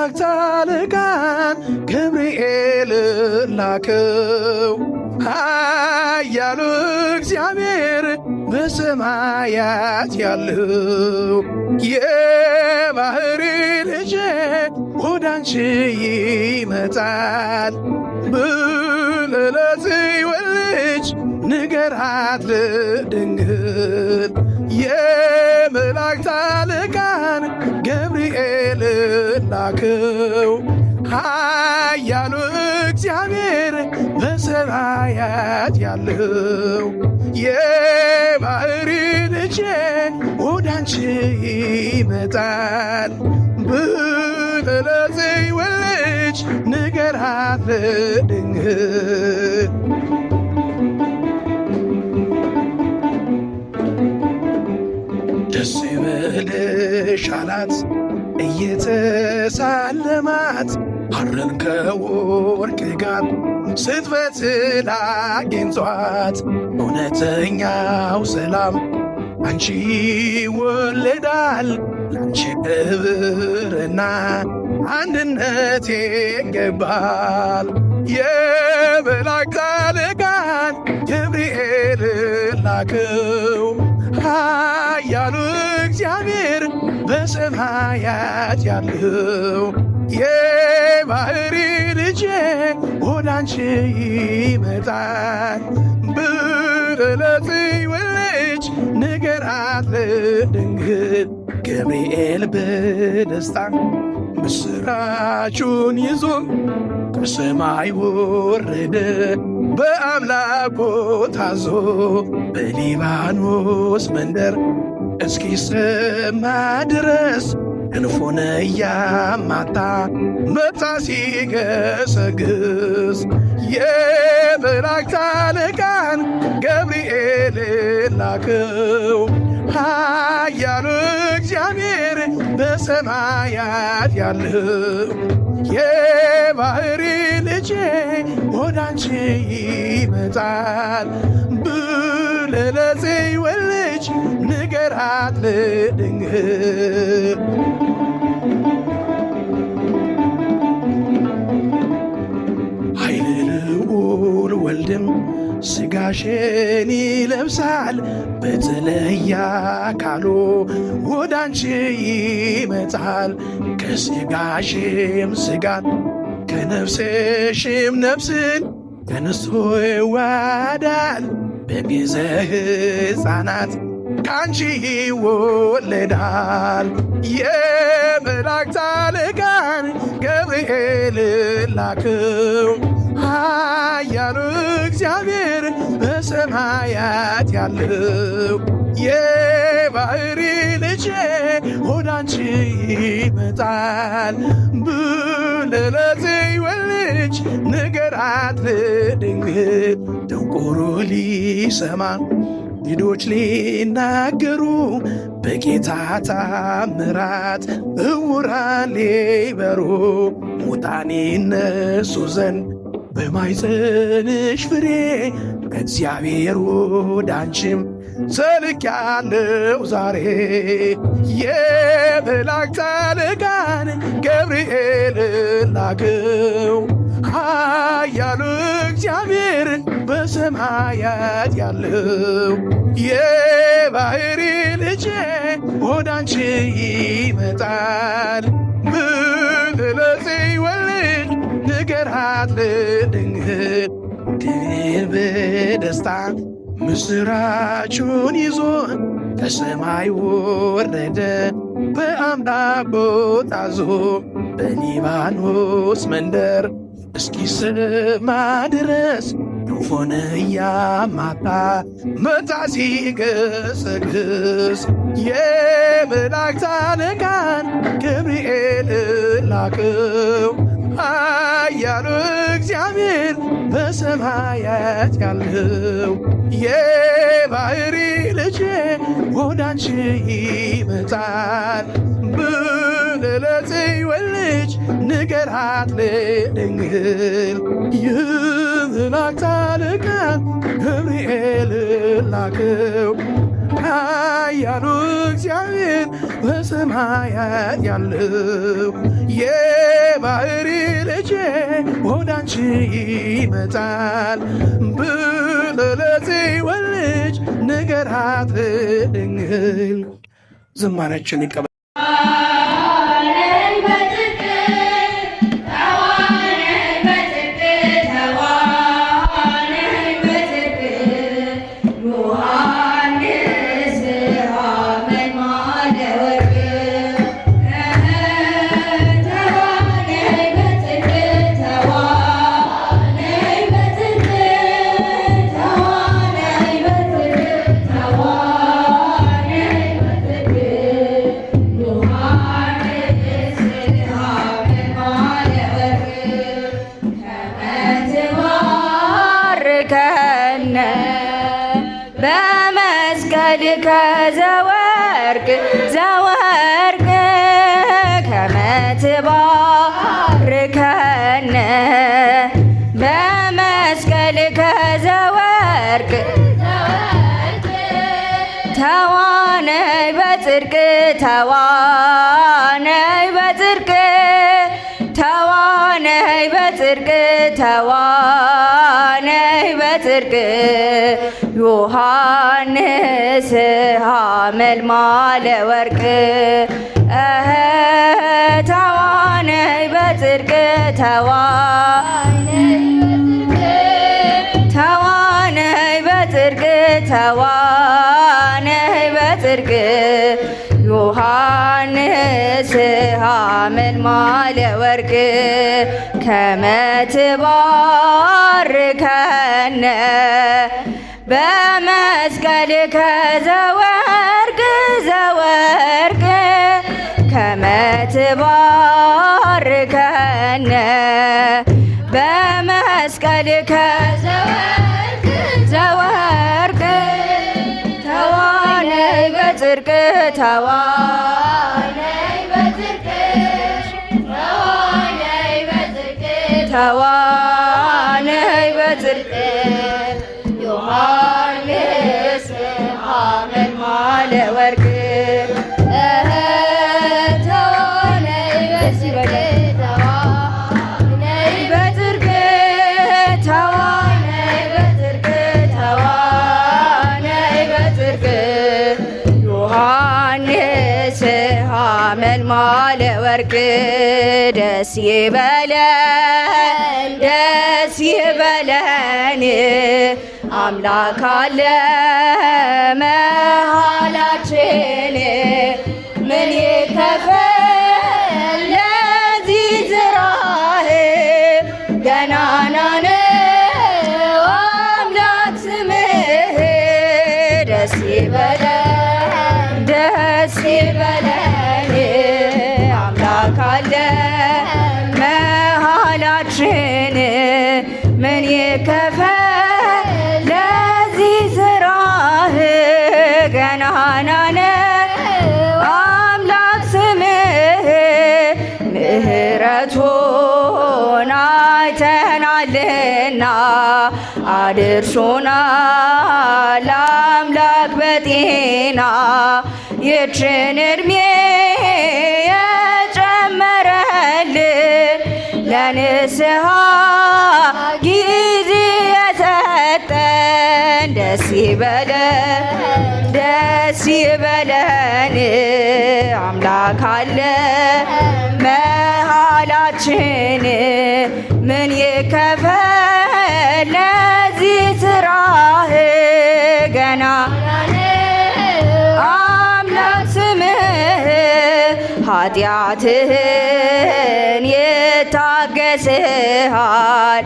የመላእክት አለቃን ገብርኤል ላከው። ኃያሉ እግዚአብሔር በሰማያት ያለው የባሕሪ ልጄ ወዳንቺ ይመጣል ብለህ ለጽዮን ልጅ ንገራት ለድንግል። የመላእክት አለቃን ገብርኤል ላከው። ኃያሉ እግዚአብሔር በሰማያት ያለው የባሕሪ ልጄ ወዳንቺ ይመጣል ብለህ ለጽዮን ልጅ ንገራት ለድንግል። ደስ ይበልሽ አላት እየተሳለማት ሐርን ከወርቅ ጋር ስትፈትል አግኝቷት እውነተኛው ሰላም አንቺ ይወለዳል። ላንቺ ክብርና አንድነት ይገባል። የመላእክት አለቃን ገብርኤል ላከው። ኃያሉ እግዚአብሔር በሰማያት ያለው የባሕሪ ልጄ ወዳንቺ ይመጣል ብለህ ለጽዮን ልጅ ንገራት ለድንግል። ገብርኤል በደስታ ምስራቹን ይዞ ከሰማይ ወረደ በአምላኩ ታዞ በሊባኖስ መንደር እስኪሰማ ድረስ ክንፉን እያማታ መጣ ሲገሰግስ። የመላእክት አለቃን ገብርኤል ላከው። ኃያሉ እግዚአብሔር በሰማያት ያለው የባሕሪ ልጄ ወዳንቺ ይመጣል ብለህ ለጽዮን ልጅ ንገራት ለድንግል። ኃይለ ልዑል ወልድም ሥጋሽን ይለብሳል በተለየ አካሉ ወዳንቺ ይመጣል። ከሥጋሽም ሥጋን ከነፍስሽም ነፍስን ተነስቶ ይዋሃዳል። በጊዜ ሕፃናት ካንቺ ይወለዳል። የመላእክት አለቃን ገብርኤል ላከው። ኃያሉ እግዚአብሔር በሰማያት ያለው የባሕሪ ልጄ ወዳንቺ ይመጣል ብለህ ለጽዮን ልጅ ንገራት ለድንግል። ደንቆሮ ሊሰማ ዲዶች ሊናገሩ በጌታ ታምራት ዕውራን ሊበሩ ሙታን ይነሱ ዘንድ በማኅፀንሽ ፍሬ ከእግዚአብሔር ወደ አንቺም ተልኬአለሁ ዛሬ። የመላእክት አለቃን ገብርኤል ላከው። ኃያሉ እግዚአብሔር በሰማያት ያለው የባሕሪ ልጄ ወደ አንቺ ይመጣል ብለህ ለጽዮን ልጅ ንገራት ለድንግል። ድንግል በደስታ ምስራቹን ይዞ ከሰማይ ወረደ በአምላኩ ታዞ በሊባኖስ መንደር እስኪሰማ ድረስ ክንፉን እያማታ መጣ ሲገሰግስ። የመላእክት አለቃን ገብርኤል ላከው። ኃያሉ እግዚአብሔር በሰማያት ያለው የባሕሪ ልጄ ወደ አንቺ ይመጣል ብለህ ለጽዮን ልጅ ንገራት ለድንግል። የመላእክት አለቃ ገብርኤል ላከው። ኃያሉ እግዚአብሔር በሰማያት ያለው የባሕሪ ልጄ ወዳንቺ ይመጣል ብለህ ለጽዮን ልጅ ንገራት ድንግል። ዝማሬያችን ይቀበል። በመስቀልከ ዘወርቅ ዘወርቅ ከመ ትባርከነ በመስቀልከ ዘወርቅ ተዋነይ በጽድቅ ተዋነይ በጽድቅ ተዋነይ በጽድቅ ተዋነይ በጽድቅ ዮሐንስ ሐመልማለ ወርቅ ተዋነይ በጽድቅ ተዋነይ በጽድቅ ተዋነይ በጽድቅ ዮሐንስ ሐመልማለ ወርቅ ከመ ትባርከነ በመስቀልከ ዘወርቅ ዘወርቅ ከመ ትባርከነ በመስቀልከ ዘወርቅ ዘወርቅ ተዋነይ በጽድቅ ተዋነይ በጽድቅ ተዋነይ በጽድቅ ተዋነይ በጽድቅ ዮሐንስ ሐመልማለ ወርቅ ተዋነይ በጽድቅ ተዋነይ በጽድቅ ተዋነይ በጽድቅ ተዋነይ በጽድቅ ዮሐንስ ሐመልማለ ወርቅ ደስ ይበለን ደስ ይበለን አምላክ አለ መሃላችን ምን ይከፈል ለዚህ ስራህ ገናና ነው አምላክ ስምህ ደስ ይበለን ደስ ይበለን አምላክ አለ መሃላችን ምን ይከፈል ለዚህ ስራህ ገናና ነው አምላክ ስምህ ምሕረቱን አይተናልና አድርሶናል አምላክ በጤና ይችን ዕድሜ የጨመረልን ለንስሐ ጊዜ የሰጠን ደስ ይበለን ደስ ይበለን አምላክ አለ መሃላችን ምን ይከፈል ለዚህ ስራህ ገናና አምላክ ስምህ ኃጢአትህን ይታገስሃል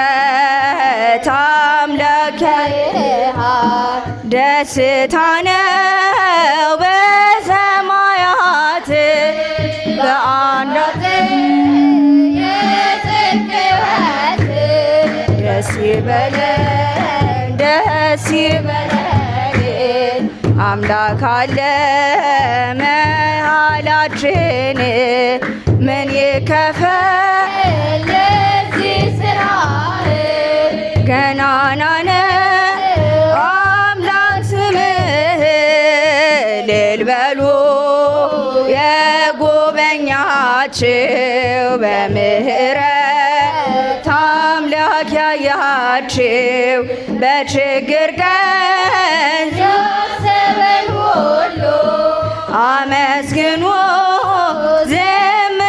በምህረት አምላክ ያይሃል ደስታ ነው በሰማያት በአንድ የጽድቅ ሕይወት ደስ ይበለን ደስ ይበለን አምላክ አለ መሃላችን ምን ይከፈል ለዚህ ስራህ ገናና ነው አምላክ ስምህ እልል በሉ የጎበኛችሁ በምህረት አምላክ ያያችሁ በችግር ቀን ያሰበን ሁሉ አመስግኑ ዝም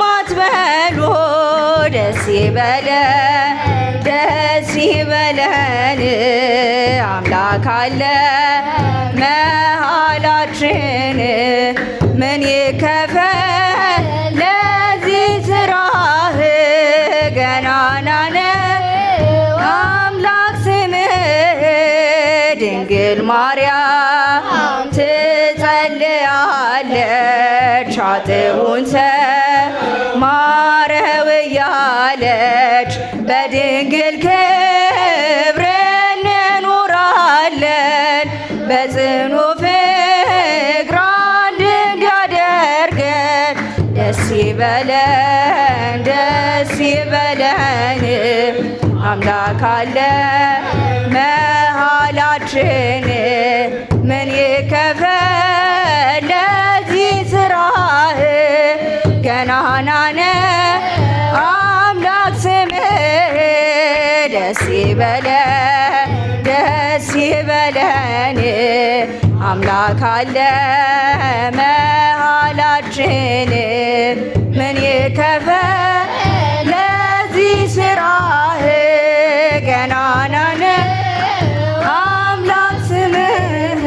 አትበሉ። ደስ ይበለን ደስ ይበለን አምላክ አለ መሃላችን። ምን ይከፈል ለዚህ ስራህ ገናና ነው አምላክ ስምህ። ድንግል ማርያም ትጸልያለች ኃጥኡን ማረው እያለች በድንግል ክብር እንኖራለን በጽኑ ፍቅር አንድ እንዲያደርገን። ደስ ይበለን ደስ ይበለን አምላክ አለ መሃላችን። ምን ይከፈል ለዚህ ስራህ ገናና ነው አምላክ ስምህ። ደስ ይበለን ደስ ይበለን አምላክ አለ መሃላችን። ምን ይከፈል ለዚህ ስራህ ገናና ነው አምላክ ስምህ።